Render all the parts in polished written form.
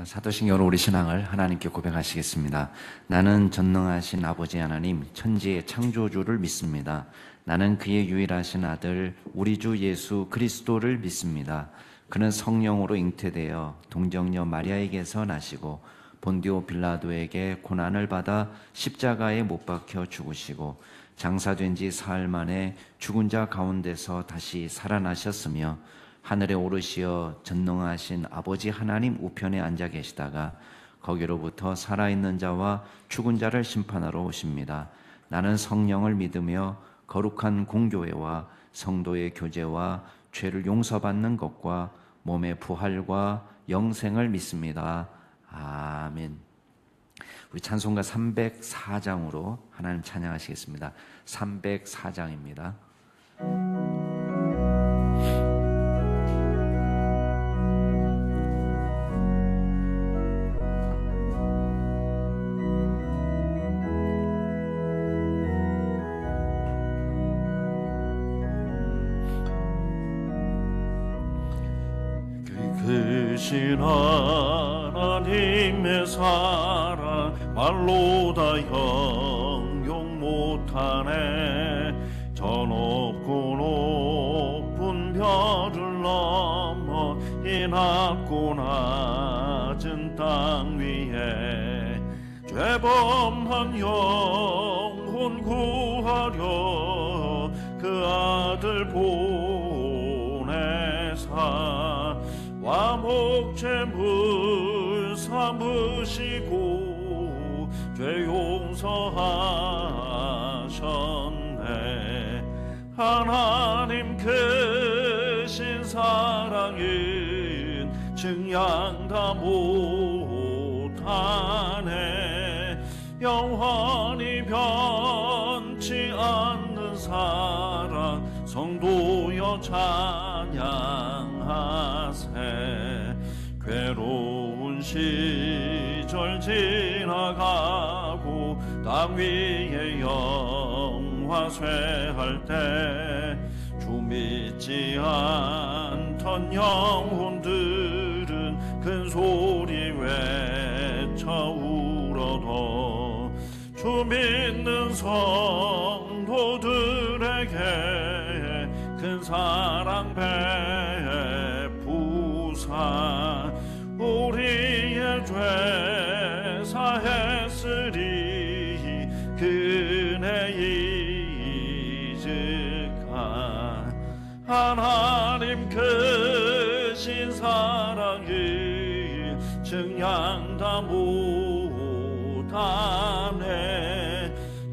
사도신경으로 우리 신앙을 하나님께 고백하시겠습니다. 나는 전능하신 아버지 하나님, 천지의 창조주를 믿습니다. 나는 그의 유일하신 아들 우리 주 예수 그리스도를 믿습니다. 그는 성령으로 잉태되어 동정녀 마리아에게서 나시고 본디오 빌라도에게 고난을 받아 십자가에 못 박혀 죽으시고 장사된 지 사흘 만에 죽은 자 가운데서 다시 살아나셨으며 하늘에 오르시어 전능하신 아버지 하나님 우편에 앉아 계시다가 거기로부터 살아있는 자와 죽은 자를 심판하러 오십니다. 나는 성령을 믿으며 거룩한 공교회와 성도의 교제와 죄를 용서받는 것과 몸의 부활과 영생을 믿습니다. 아멘. 우리 찬송가 304장으로 하나님 찬양하시겠습니다. 304장입니다. 크신 하나님의 사랑 말로 다 형용 못하네. 저 높고 높은 별을 넘어 이 낮고 낮은 땅 위에 죄범한 영혼 구하려 그 아들 보내사 와목제물 삼으시고 죄 용서하셨네. 하나님 크신 사랑은 증량 다 못하네. 영원히 변치 않는 사랑 성도여 찬양하세. 괴로운 시절 지나가고 땅 위에 영화쇠할 때 주 믿지 않던 영혼들은 큰 소리 외쳐 울어도 주 믿는 성도들에게 큰 사랑 베푸사 우리의 죄 사했으리 그네 이즈가. 하나님 크신 사랑을 증량 다 못하네.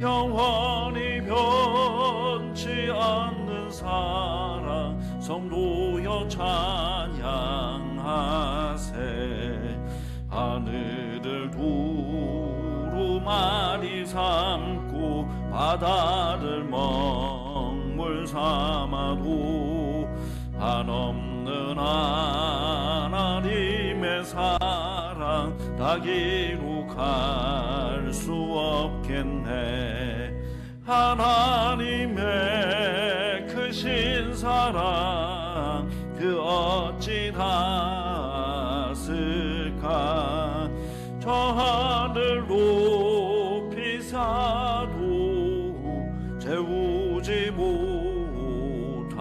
영원히 변치 않는 사랑 성도여 찬양하세. 하늘을 두루마리 삼고 바다를 먹물 삼아도 한없는 하나님의 사랑 다 기록할 수 없겠네. 하나님의 크신 사랑 그 어찌 닿았을까. 저 하늘 높이 사도 재우지 못하리.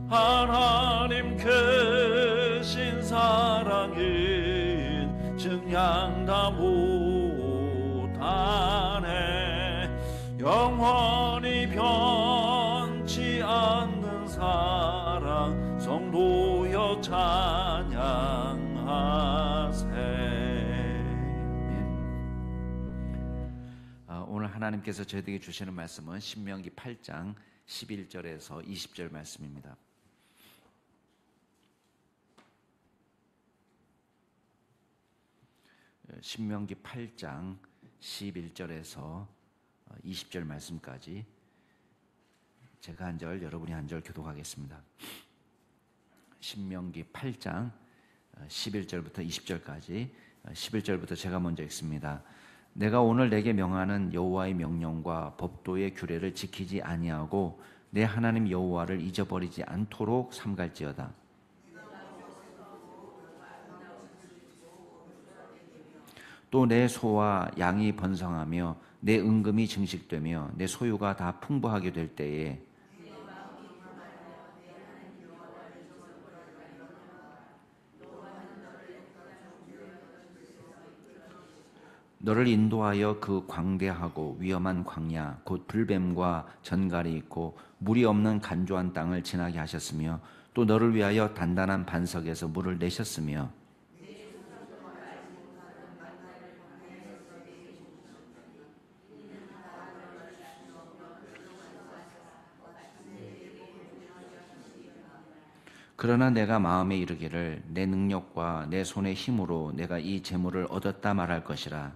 하나님 크신 사랑은 증량 다 못하네. 영원히 변치 않는 사랑 성도여 찬양하세. 오늘 하나님께서 저희에게 주시는 말씀은 신명기 8장 11절에서 20절 말씀입니다. 신명기 8장 11절에서 20절 말씀까지 제가 한 절, 여러분이 한 절 교독하겠습니다. 신명기 8장 11절부터 20절까지 11절부터 제가 먼저 읽습니다. 내가 오늘 내게 명하는 여호와의 명령과 법도의 규례를 지키지 아니하고 내 하나님 여호와를 잊어버리지 않도록 삼갈지어다. 또 내 소와 양이 번성하며 내 은금이 증식되며 내 소유가 다 풍부하게 될 때에 너를 인도하여 그 광대하고 위험한 광야 곧 불뱀과 전갈이 있고 물이 없는 간조한 땅을 지나게 하셨으며 또 너를 위하여 단단한 반석에서 물을 내셨으며 그러나 내가 마음에 이르기를 내 능력과 내 손의 힘으로 내가 이 재물을 얻었다 말할 것이라.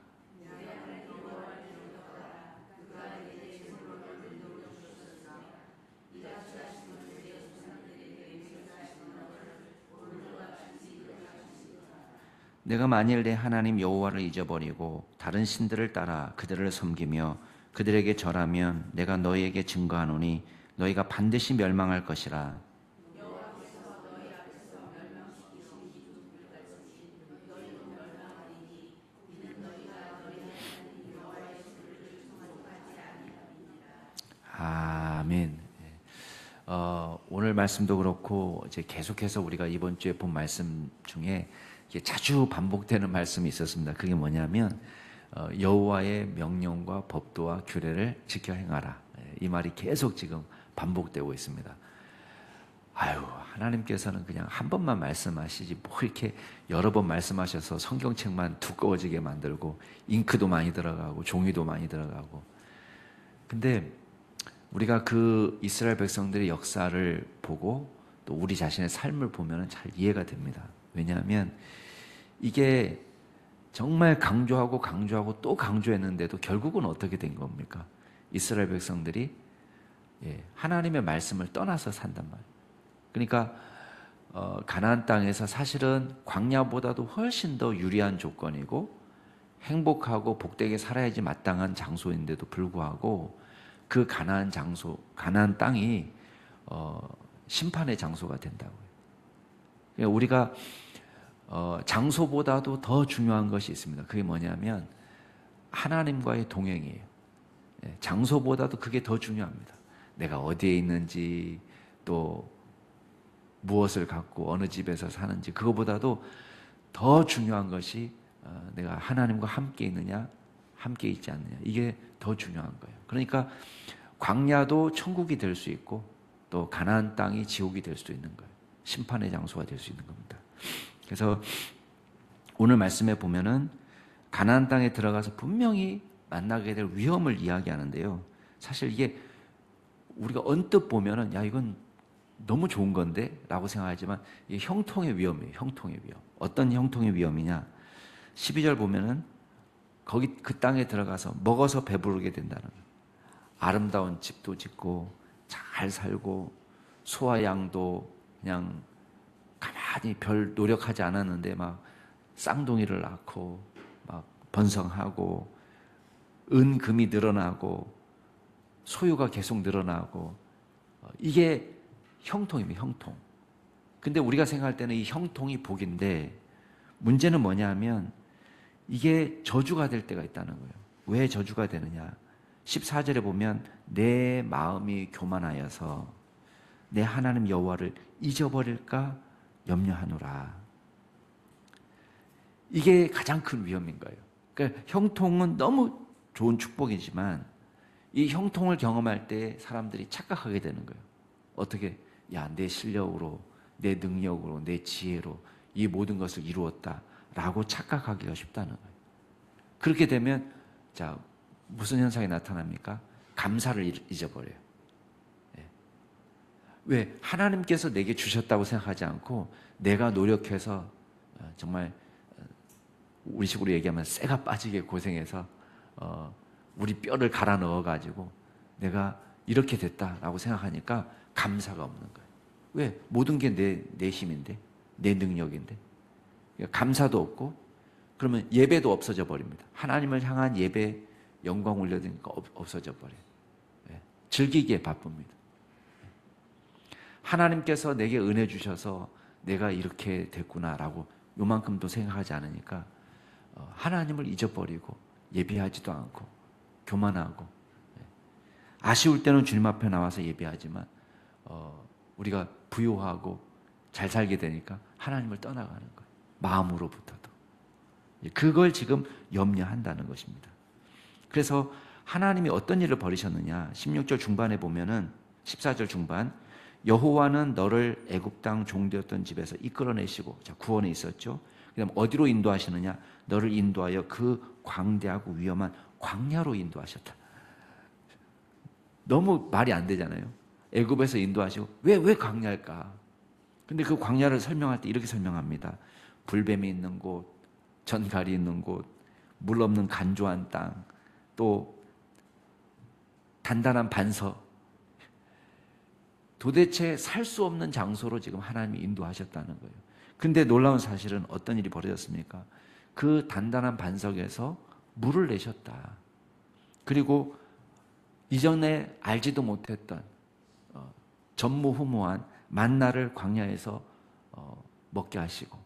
내가 만일 내 하나님 여호와를 잊어버리고 다른 신들을 따라 그들을 섬기며 그들에게 절하면 내가 너희에게 증거하노니 너희가 반드시 멸망할 것이라. 아멘. 오늘 말씀도 그렇고 이제 계속해서 우리가 이번 주에 본 말씀 중에 자주 반복되는 말씀이 있었습니다. 그게 뭐냐면 여호와의 명령과 법도와 규례를 지켜 행하라. 이 말이 계속 지금 반복되고 있습니다. 아유, 하나님께서는 그냥 한 번만 말씀하시지 뭐 이렇게 여러 번 말씀하셔서 성경책만 두꺼워지게 만들고 잉크도 많이 들어가고 종이도 많이 들어가고. 근데 우리가 그 이스라엘 백성들의 역사를 보고 또 우리 자신의 삶을 보면 잘 이해가 됩니다. 왜냐하면 이게 정말 강조하고 강조하고 또 강조했는데도 결국은 어떻게 된 겁니까? 이스라엘 백성들이 하나님의 말씀을 떠나서 산단 말이에요. 그러니까 가나안 땅에서 사실은 광야보다도 훨씬 더 유리한 조건이고 행복하고 복되게 살아야지 마땅한 장소인데도 불구하고 그 가나안 땅이 심판의 장소가 된다고요. 그러니까 우리가 장소보다도 더 중요한 것이 있습니다. 그게 뭐냐면 하나님과의 동행이에요. 장소보다도 그게 더 중요합니다. 내가 어디에 있는지 또 무엇을 갖고 어느 집에서 사는지 그거보다도 더 중요한 것이 내가 하나님과 함께 있느냐 함께 있지 않느냐 이게 더 중요한 거예요. 그러니까 광야도 천국이 될 수 있고 또 가나안 땅이 지옥이 될 수도 있는 거예요. 심판의 장소가 될 수 있는 겁니다. 그래서 오늘 말씀에 보면은 가나안 땅에 들어가서 분명히 만나게 될 위험을 이야기하는데요. 사실 이게 우리가 언뜻 보면은 야 이건 너무 좋은 건데 라고 생각하지만 이게 형통의 위험이에요. 형통의 위험. 어떤 형통의 위험이냐 12절 보면은 거기 그 땅에 들어가서 먹어서 배부르게 된다는 거예요. 아름다운 집도 짓고 잘 살고 소와 양도 그냥 가만히 별 노력하지 않았는데 막 쌍둥이를 낳고 막 번성하고 은금이 늘어나고 소유가 계속 늘어나고 이게 형통입니다. 형통. 근데 우리가 생각할 때는 이 형통이 복인데 문제는 뭐냐면 이게 저주가 될 때가 있다는 거예요. 왜 저주가 되느냐 14절에 보면 내 마음이 교만하여서 내 하나님 여호와를 잊어버릴까 염려하노라. 이게 가장 큰 위험인 거예요. 그러니까 형통은 너무 좋은 축복이지만 이 형통을 경험할 때 사람들이 착각하게 되는 거예요. 어떻게? 야, 내 실력으로, 내 능력으로, 내 지혜로 이 모든 것을 이루었다라고 착각하기가 쉽다는 거예요. 그렇게 되면 자 무슨 현상이 나타납니까? 감사를 잊어버려요. 왜? 하나님께서 내게 주셨다고 생각하지 않고 내가 노력해서 정말 우리 식으로 얘기하면 쇠가 빠지게 고생해서 우리 뼈를 갈아 넣어가지고 내가 이렇게 됐다라고 생각하니까 감사가 없는 거예요. 왜? 모든 게 내 힘인데 내 능력인데 감사도 없고 그러면 예배도 없어져 버립니다. 하나님을 향한 예배 영광 올려드리니까 없어져 버려요. 즐기기에 바쁩니다. 하나님께서 내게 은혜 주셔서 내가 이렇게 됐구나라고 요만큼도 생각하지 않으니까 하나님을 잊어버리고 예배하지도 않고 교만하고, 아쉬울 때는 주님 앞에 나와서 예배하지만 우리가 부요하고 잘 살게 되니까 하나님을 떠나가는 거예요. 마음으로부터도. 그걸 지금 염려한다는 것입니다. 그래서 하나님이 어떤 일을 벌이셨느냐, 16절 중반에 보면은 14절 중반, 여호와는 너를 애굽 땅 종되었던 집에서 이끌어내시고, 자, 구원에 있었죠. 그다음 어디로 인도하시느냐, 너를 인도하여 그 광대하고 위험한 광야로 인도하셨다. 너무 말이 안 되잖아요. 애굽에서 인도하시고 왜 광야일까? 근데 그 광야를 설명할 때 이렇게 설명합니다. 불뱀이 있는 곳, 전갈이 있는 곳, 물 없는 간조한 땅, 또 단단한 반석. 도대체 살 수 없는 장소로 지금 하나님이 인도하셨다는 거예요. 근데 놀라운 사실은 어떤 일이 벌어졌습니까? 그 단단한 반석에서 물을 내셨다. 그리고 이전에 알지도 못했던 전무후무한 만나를 광야에서 먹게 하시고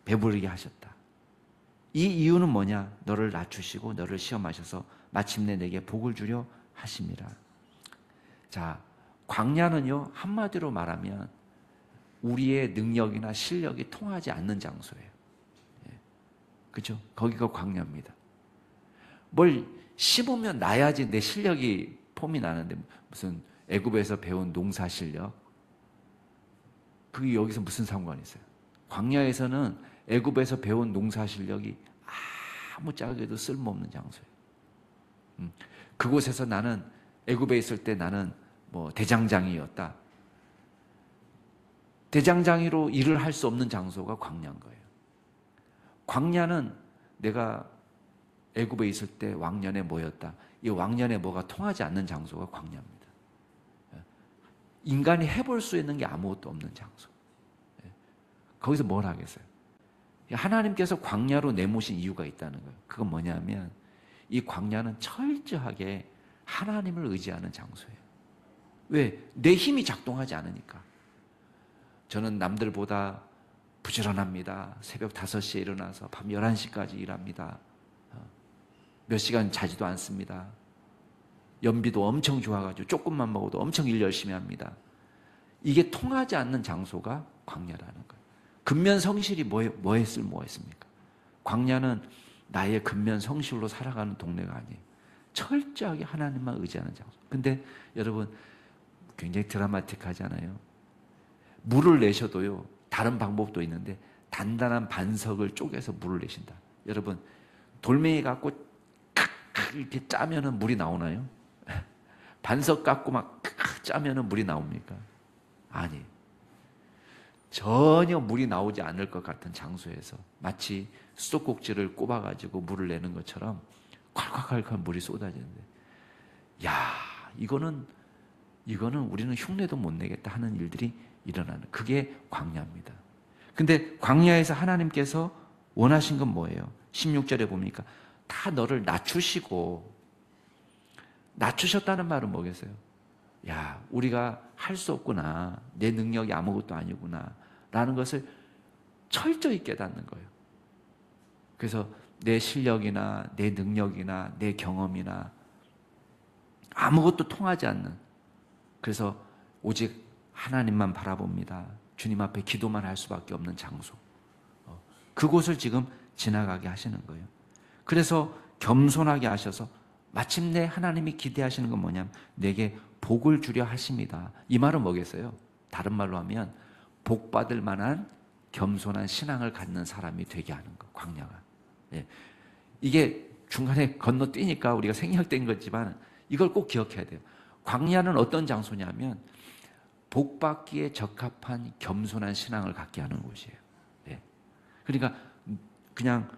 배부르게 하셨다. 이 이유는 뭐냐? 너를 낮추시고 너를 시험하셔서 마침내 내게 복을 주려 하심이라. 자, 광야는요, 한마디로 말하면 우리의 능력이나 실력이 통하지 않는 장소예요. 그렇죠? 거기가 광야입니다. 뭘 심으면 나야지 내 실력이 폼이 나는데, 무슨 애굽에서 배운 농사 실력, 그게 여기서 무슨 상관이 있어요? 광야에서는 애굽에서 배운 농사 실력이 아무짝에도 쓸모없는 장소예요. 그곳에서 나는 애굽에 있을 때 나는 뭐 대장장이였다. 대장장이로 일을 할 수 없는 장소가 광야인 거예요. 광야는 내가 애굽에 있을 때 왕년에 뭐였다. 이 왕년에 뭐가 통하지 않는 장소가 광야입니다. 인간이 해볼 수 있는 게 아무것도 없는 장소. 거기서 뭘 하겠어요? 하나님께서 광야로 내모신 이유가 있다는 거예요. 그건 뭐냐면 이 광야는 철저하게 하나님을 의지하는 장소예요. 왜? 내 힘이 작동하지 않으니까. 저는 남들보다 부지런합니다. 새벽 5시에 일어나서 밤 11시까지 일합니다. 몇 시간 자지도 않습니다. 연비도 엄청 좋아가지고 조금만 먹어도 엄청 일 열심히 합니다. 이게 통하지 않는 장소가 광야라는 거예요. 근면성실이 뭐에 쓸모있습니까? 광야는 나의 근면성실로 살아가는 동네가 아니에요. 철저하게 하나님만 의지하는 장소. 근데 여러분 굉장히 드라마틱하잖아요. 물을 내셔도요, 다른 방법도 있는데 단단한 반석을 쪼개서 물을 내신다. 여러분 돌멩이 갖고 이렇게 짜면은 물이 나오나요? 반석 갖고 막 짜면은 물이 나옵니까? 아니, 전혀 물이 나오지 않을 것 같은 장소에서 마치 수도꼭지를 꼽아가지고 물을 내는 것처럼 콸콸콸콸 물이 쏟아지는데, 야, 이거는 우리는 흉내도 못 내겠다 하는 일들이 일어나는, 그게 광야입니다. 근데 광야에서 하나님께서 원하신 건 뭐예요? 16절에 보니까 다 너를 낮추시고, 낮추셨다는 말은 뭐겠어요? 야, 우리가 할 수 없구나, 내 능력이 아무것도 아니구나 라는 것을 철저히 깨닫는 거예요. 그래서 내 실력이나 내 능력이나 내 경험이나 아무것도 통하지 않는, 그래서 오직 하나님만 바라봅니다. 주님 앞에 기도만 할 수밖에 없는 장소, 그곳을 지금 지나가게 하시는 거예요. 그래서 겸손하게 하셔서 마침내 하나님이 기대하시는 건 뭐냐면 내게 복을 주려 하십니다. 이 말은 뭐겠어요? 다른 말로 하면 복 받을 만한 겸손한 신앙을 갖는 사람이 되게 하는 거, 광야가. 이게 중간에 건너뛰니까 우리가 생략된 거지만 이걸 꼭 기억해야 돼요. 광야는 어떤 장소냐면 복 받기에 적합한 겸손한 신앙을 갖게 하는 곳이에요. 그러니까 그냥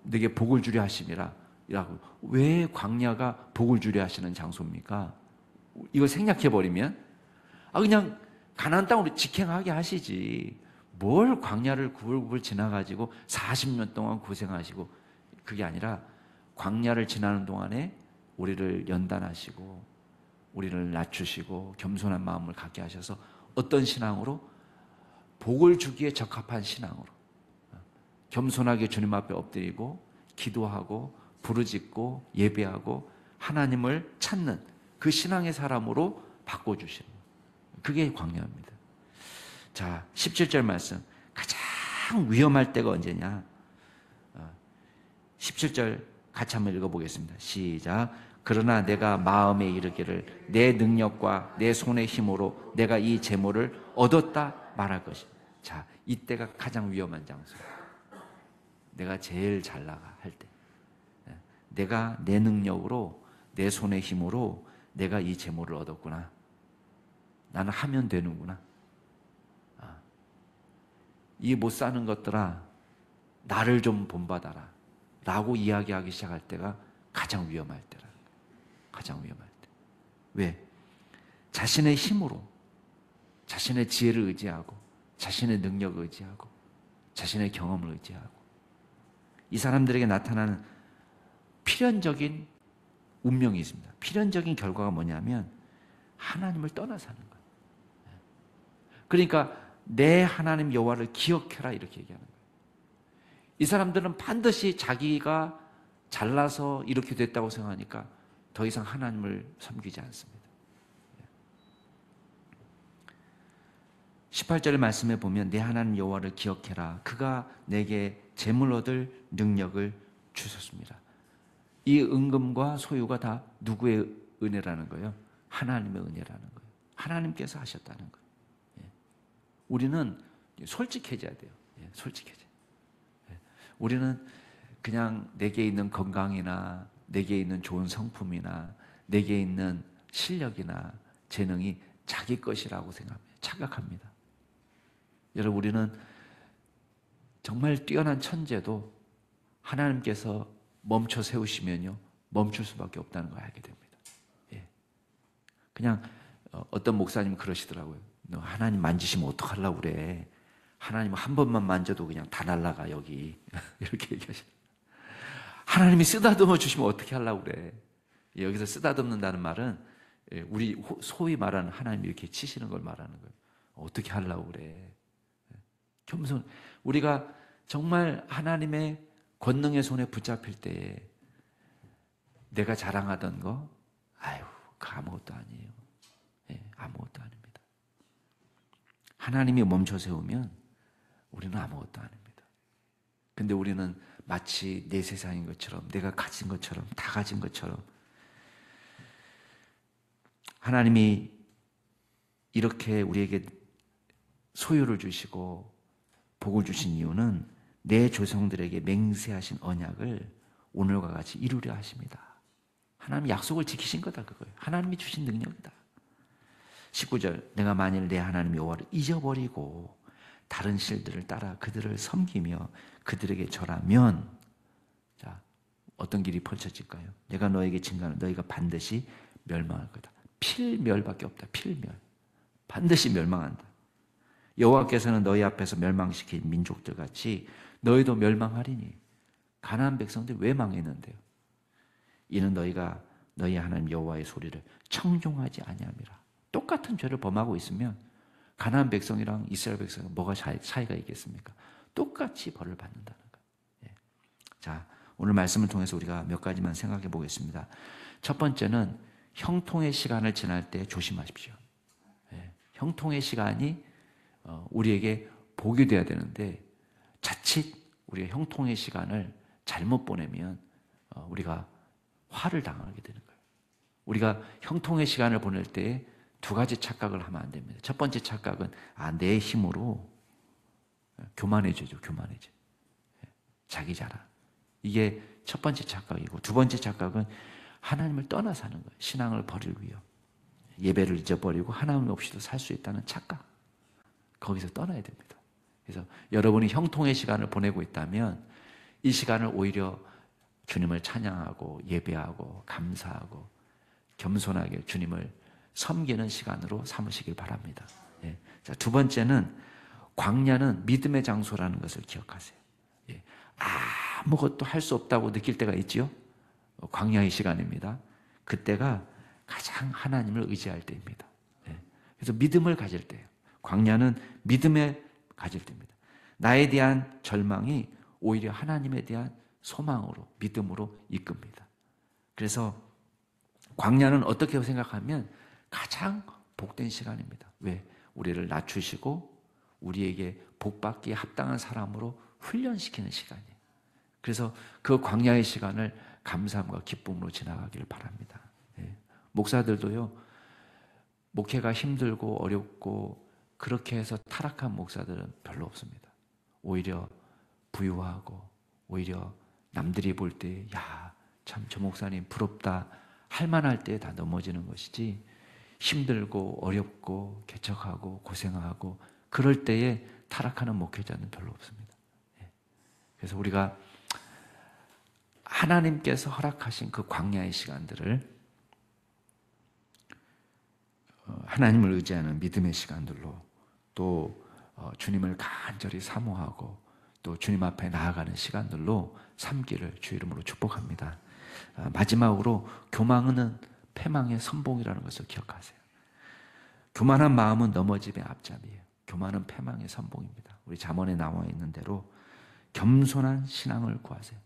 내게 복을 주려 하심이라 라고. 왜 광야가 복을 주려 하시는 장소입니까? 이걸 생략해버리면 그냥 가나안 땅으로 직행하게 하시지, 뭘 광야를 구불구불 지나가지고 40년 동안 고생하시고. 그게 아니라 광야를 지나는 동안에 우리를 연단하시고 우리를 낮추시고 겸손한 마음을 갖게 하셔서 어떤 신앙으로? 복을 주기에 적합한 신앙으로, 겸손하게 주님 앞에 엎드리고 기도하고 부르짖고 예배하고 하나님을 찾는 그 신앙의 사람으로 바꿔주시는 거예요. 그게 광야입니다. 자, 17절 말씀. 가장 위험할 때가 언제냐? 17절 같이 한번 읽어보겠습니다. 시작. 그러나 내가 마음에 이르기를 내 능력과 내 손의 힘으로 내가 이 재물을 얻었다 말할 것이다. 자, 이때가 가장 위험한 장소예요. 내가 제일 잘 나가 할 때. 내가 내 능력으로 내 손의 힘으로 내가 이 재물을 얻었구나. 나는 하면 되는구나. 이 못 사는 것들아 나를 좀 본받아라 라고 이야기하기 시작할 때가 가장 위험할 때라. 가장 위험할 때. 왜? 자신의 힘으로 자신의 지혜를 의지하고 자신의 능력을 의지하고 자신의 경험을 의지하고 이 사람들에게 나타나는 필연적인 운명이 있습니다. 필연적인 결과가 뭐냐면 하나님을 떠나 사는 거예요. 그러니까 내 하나님 여호와를 기억해라 이렇게 얘기하는 거예요. 이 사람들은 반드시 자기가 잘나서 이렇게 됐다고 생각하니까 더 이상 하나님을 섬기지 않습니다. 18절의 말씀에 보면 내 하나님 여호와를 기억해라. 그가 내게 재물 얻을 능력을 주셨습니다. 이 은금과 소유가 다 누구의 은혜라는 거예요? 하나님의 은혜라는 거예요. 하나님께서 하셨다는 거예요. 우리는 솔직해져야 돼요. 솔직해져. 우리는 그냥 내게 있는 건강이나 내게 있는 좋은 성품이나 내게 있는 실력이나 재능이 자기 것이라고 생각합니다. 착각합니다. 여러분, 우리는 정말 뛰어난 천재도 하나님께서 멈춰 세우시면요 멈출 수밖에 없다는 걸 알게 됩니다. 그냥 어떤 목사님 그러시더라고요. 너 하나님 만지시면 어떡하려고 그래. 하나님 한 번만 만져도 그냥 다 날아가 여기. 이렇게 얘기하시더라고요. 하나님이 쓰다듬어 주시면 어떻게 하려고 그래. 여기서 쓰다듬는다는 말은 우리 소위 말하는 하나님 이렇게 치시는 걸 말하는 거예요. 어떻게 하려고 그래. 겸손. 우리가 정말 하나님의 권능의 손에 붙잡힐 때에 내가 자랑하던 거 아유 그 아무것도 아니에요. 아무것도 아닙니다. 하나님이 멈춰 세우면 우리는 아무것도 아닙니다. 근데 우리는 마치 내 세상인 것처럼 내가 가진 것처럼 다 가진 것처럼 하나님이 이렇게 우리에게 소유를 주시고 복을 주신 이유는 내 조상들에게 맹세하신 언약을 오늘과 같이 이루려 하십니다. 하나님 약속을 지키신 거다 그거예요. 하나님이 주신 능력이다. 19절 내가 만일 내 하나님 여호와를 잊어버리고 다른 신들을 따라 그들을 섬기며 그들에게 절하면 자 어떤 길이 펼쳐질까요? 내가 너에게 증거하는 너희가 반드시 멸망할 거다. 필멸밖에 없다. 필멸. 반드시 멸망한다. 여호와께서는 너희 앞에서 멸망시킨 민족들 같이 너희도 멸망하리니 가나안 백성들 왜 망했는데요? 이는 너희가 너희 하나님 여호와의 소리를 청종하지 아니함이라. 똑같은 죄를 범하고 있으면 가나안 백성이랑 이스라엘 백성은 뭐가 차이가 있겠습니까? 똑같이 벌을 받는다는 거예요. 자, 오늘 말씀을 통해서 우리가 몇 가지만 생각해 보겠습니다. 첫 번째는 형통의 시간을 지날 때 조심하십시오. 형통의 시간이 우리에게 복이 돼야 되는데 자칫 우리가 형통의 시간을 잘못 보내면 우리가 화를 당하게 되는 거예요. 우리가 형통의 시간을 보낼 때 두 가지 착각을 하면 안 됩니다. 첫 번째 착각은 내 힘으로 교만해지죠. 교만해져. 자기 자랑. 이게 첫 번째 착각이고 두 번째 착각은 하나님을 떠나 사는 거예요. 신앙을 버릴 위험. 예배를 잊어버리고 하나님 없이도 살 수 있다는 착각. 거기서 떠나야 됩니다. 그래서 여러분이 형통의 시간을 보내고 있다면 이 시간을 오히려 주님을 찬양하고 예배하고 감사하고 겸손하게 주님을 섬기는 시간으로 삼으시길 바랍니다. 자, 두 번째는 광야는 믿음의 장소라는 것을 기억하세요. 아무것도 할 수 없다고 느낄 때가 있지요. 광야의 시간입니다. 그때가 가장 하나님을 의지할 때입니다. 그래서 믿음을 가질 때예요. 광야는 믿음에 가질 때입니다. 나에 대한 절망이 오히려 하나님에 대한 소망으로, 믿음으로 이끕니다. 그래서 광야는 어떻게 생각하면 가장 복된 시간입니다. 왜? 우리를 낮추시고 우리에게 복받기에 합당한 사람으로 훈련시키는 시간이에요. 그래서 그 광야의 시간을 감사함과 기쁨으로 지나가기를 바랍니다. 예. 목사들도요, 목회가 힘들고 어렵고 그렇게 해서 타락한 목사들은 별로 없습니다. 오히려 부유하고 오히려 남들이 볼 때 야, 참 저 목사님 부럽다 할 만할 때 다 넘어지는 것이지, 힘들고 어렵고 개척하고 고생하고 그럴 때에 타락하는 목회자는 별로 없습니다. 예. 그래서 우리가 하나님께서 허락하신 그 광야의 시간들을 하나님을 의지하는 믿음의 시간들로, 또 주님을 간절히 사모하고 또 주님 앞에 나아가는 시간들로 삼기를 주 이름으로 축복합니다. 마지막으로 교만은 패망의 선봉이라는 것을 기억하세요. 교만한 마음은 넘어짐의 앞잡이에요. 교만은 패망의 선봉입니다. 우리 잠언에 나와 있는 대로 겸손한 신앙을 구하세요.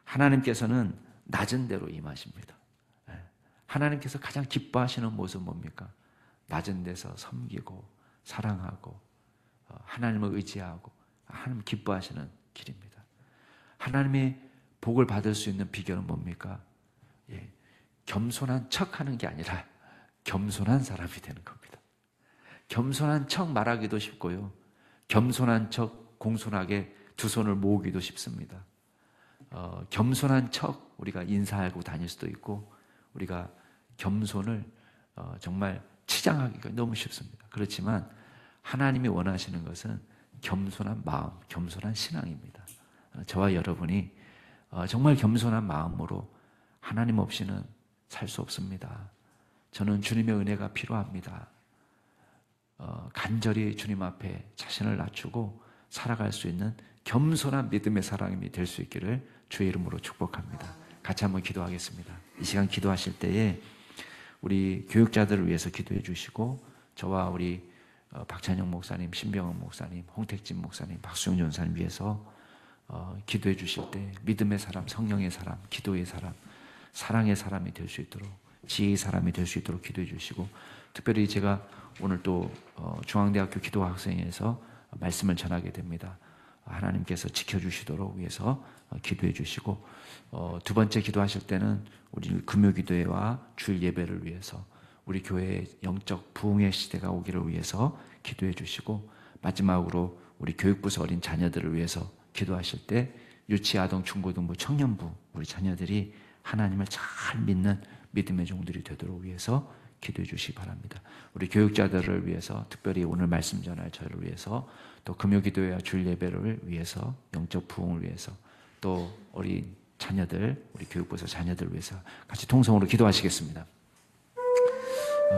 하나님께서는 낮은 데로 임하십니다. 하나님께서 가장 기뻐하시는 모습은 뭡니까? 낮은 데서 섬기고 사랑하고 하나님을 의지하고 하나님 기뻐하시는 길입니다. 하나님의 복을 받을 수 있는 비결은 뭡니까? 예, 겸손한 척하는 게 아니라 겸손한 사람이 되는 겁니다. 겸손한 척 말하기도 쉽고요, 겸손한 척 공손하게 두 손을 모으기도 쉽습니다. 겸손한 척 우리가 인사하고 다닐 수도 있고, 우리가 겸손을 정말 치장하기가 너무 쉽습니다. 그렇지만 하나님이 원하시는 것은 겸손한 마음, 겸손한 신앙입니다. 저와 여러분이 정말 겸손한 마음으로 하나님 없이는 살 수 없습니다. 저는 주님의 은혜가 필요합니다. 간절히 주님 앞에 자신을 낮추고 살아갈 수 있는 겸손한 믿음의 사람이 될 수 있기를 주의 이름으로 축복합니다. 같이 한번 기도하겠습니다. 이 시간 기도하실 때에 우리 교육자들을 위해서 기도해 주시고, 저와 우리 박찬영 목사님, 신병헌 목사님, 홍택진 목사님, 박수영 전사님 위해서 기도해 주실 때 믿음의 사람, 성령의 사람, 기도의 사람, 사랑의 사람이 될 수 있도록, 지혜의 사람이 될 수 있도록 기도해 주시고, 특별히 제가 오늘 또 중앙대학교 기도학생회에서 말씀을 전하게 됩니다. 하나님께서 지켜주시도록 위해서 기도해 주시고, 두 번째 기도하실 때는 우리 금요기도회와 주일 예배를 위해서, 우리 교회의 영적 부흥의 시대가 오기를 위해서 기도해 주시고, 마지막으로 우리 교육부서 어린 자녀들을 위해서 기도하실 때 유치, 아동, 중고등부, 청년부 우리 자녀들이 하나님을 잘 믿는 믿음의 종들이 되도록 위해서 기도해 주시기 바랍니다. 우리 교육자들을 위해서, 특별히 오늘 말씀 전할 저를 위해서, 또 금요기도회와 주일 예배를 위해서, 영적 부흥을 위해서, 또 어린 자녀들, 우리 교육부서 자녀들 위해서 같이 통성으로 기도하시겠습니다.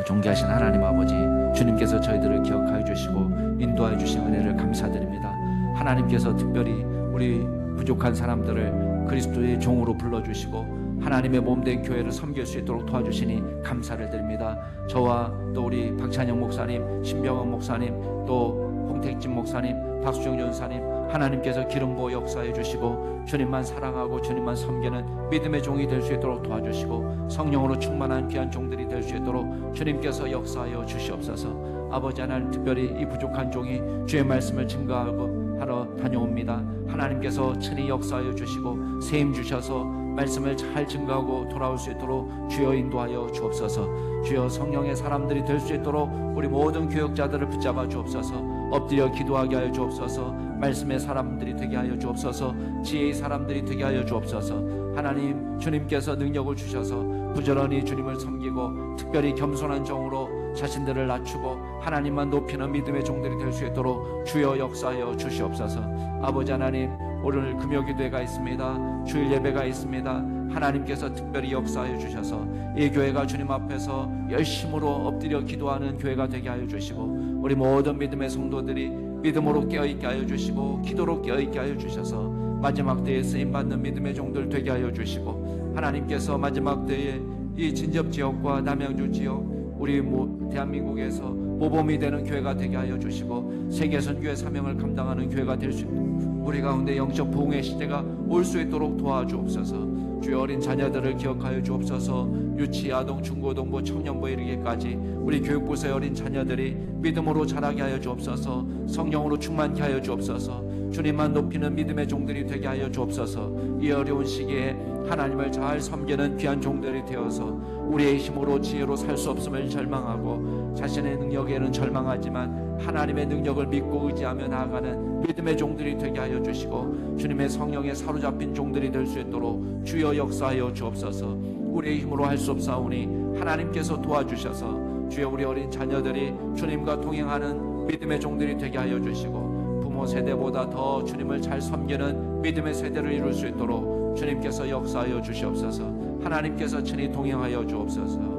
존귀하신 하나님 아버지, 주님께서 저희들을 기억하여 주시고 인도하여 주신 은혜를 감사드립니다. 하나님께서 특별히 우리 부족한 사람들을 그리스도의 종으로 불러주시고 하나님의 몸된 교회를 섬길 수 있도록 도와주시니 감사를 드립니다. 저와 또 우리 박찬영 목사님, 신병헌 목사님, 또 홍택진 목사님, 박수영 전사님, 하나님께서 기름 부어 역사해 주시고 주님만 사랑하고 주님만 섬기는 믿음의 종이 될 수 있도록 도와주시고, 성령으로 충만한 귀한 종들이 될 수 있도록 주님께서 역사하여 주시옵소서. 아버지 하나님, 특별히 이 부족한 종이 주의 말씀을 증거하고 하러 다녀옵니다. 하나님께서 친히 역사하여 주시고 세임 주셔서 말씀을 잘 증거하고 돌아올 수 있도록 주여 인도하여 주옵소서. 주여 성령의 사람들이 될 수 있도록 우리 모든 교역자들을 붙잡아 주옵소서. 엎드려 기도하게 하여 주옵소서. 말씀의 사람들이 되게 하여 주옵소서. 지혜의 사람들이 되게 하여 주옵소서. 하나님, 주님께서 능력을 주셔서 부지런히 주님을 섬기고 특별히 겸손한 정으로 자신들을 낮추고 하나님만 높이는 믿음의 종들이 될 수 있도록 주여 역사하여 주시옵소서. 아버지 하나님, 오늘 금요기도회가 있습니다. 주일 예배가 있습니다. 하나님께서 특별히 역사하여 주셔서 이 교회가 주님 앞에서 열심으로 엎드려 기도하는 교회가 되게 하여 주시고, 우리 모든 믿음의 성도들이 믿음으로 깨어있게 하여 주시고 기도로 깨어있게 하여 주셔서 마지막 때에 쓰임받는 믿음의 종들 되게 하여 주시고, 하나님께서 마지막 때에 이 진접지역과 남양주 지역, 우리 대한민국에서 모범이 되는 교회가 되게 하여 주시고 세계선교의 사명을 감당하는 교회가 될 수 있도록 우리 가운데 영적 부흥의 시대가 올 수 있도록 도와주옵소서. 주의 어린 자녀들을 기억하여 주옵소서. 유치, 아동, 중고등부, 청년부에 이르기까지 우리 교육부서의 어린 자녀들이 믿음으로 자라게 하여 주옵소서. 성령으로 충만케 하여 주옵소서. 주님만 높이는 믿음의 종들이 되게 하여 주옵소서. 이 어려운 시기에 하나님을 잘 섬기는 귀한 종들이 되어서 우리의 힘으로 지혜로 살 수 없음을 절망하고 자신의 능력에는 절망하지만 하나님의 능력을 믿고 의지하며 나아가는 믿음의 종들이 되게 하여 주시고 주님의 성령에 사로잡힌 종들이 될 수 있도록 주여 역사하여 주옵소서. 우리의 힘으로 할 수 없사오니 하나님께서 도와주셔서 주여 우리 어린 자녀들이 주님과 동행하는 믿음의 종들이 되게 하여 주시고 부모 세대보다 더 주님을 잘 섬기는 믿음의 세대를 이룰 수 있도록 주님께서 역사하여 주시옵소서. 하나님께서 친히 동행하여 주옵소서.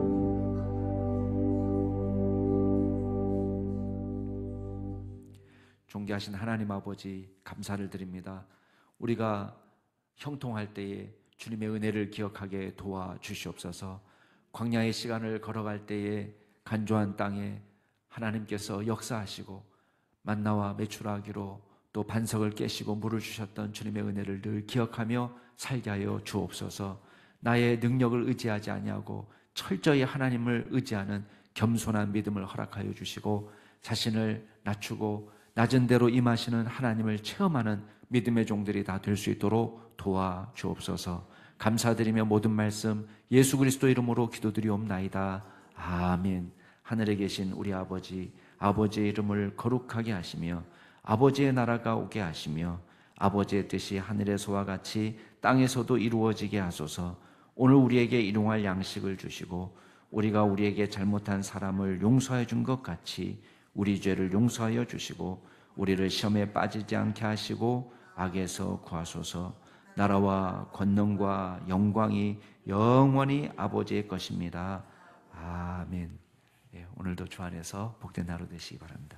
존귀하신 하나님 아버지, 감사를 드립니다. 우리가 형통할 때에 주님의 은혜를 기억하게 도와주시옵소서. 광야의 시간을 걸어갈 때에 간조한 땅에 하나님께서 역사하시고 만나와 메추라기로 또 반석을 깨시고 물을 주셨던 주님의 은혜를 늘 기억하며 살게 하여 주옵소서. 나의 능력을 의지하지 아니하고 철저히 하나님을 의지하는 겸손한 믿음을 허락하여 주시고 자신을 낮추고 낮은 대로 임하시는 하나님을 체험하는 믿음의 종들이 다 될 수 있도록 도와주옵소서. 감사드리며 모든 말씀 예수 그리스도 이름으로 기도드리옵나이다. 아멘. 하늘에 계신 우리 아버지, 아버지의 이름을 거룩하게 하시며 아버지의 나라가 오게 하시며 아버지의 뜻이 하늘에서와 같이 땅에서도 이루어지게 하소서. 오늘 우리에게 일용할 양식을 주시고 우리가 우리에게 잘못한 사람을 용서해 준 것 같이 우리 죄를 용서하여 주시고 우리를 시험에 빠지지 않게 하시고 악에서 구하소서. 나라와 권능과 영광이 영원히 아버지의 것입니다. 아멘. 오늘도 주 안에서 복된 하루 되시기 바랍니다.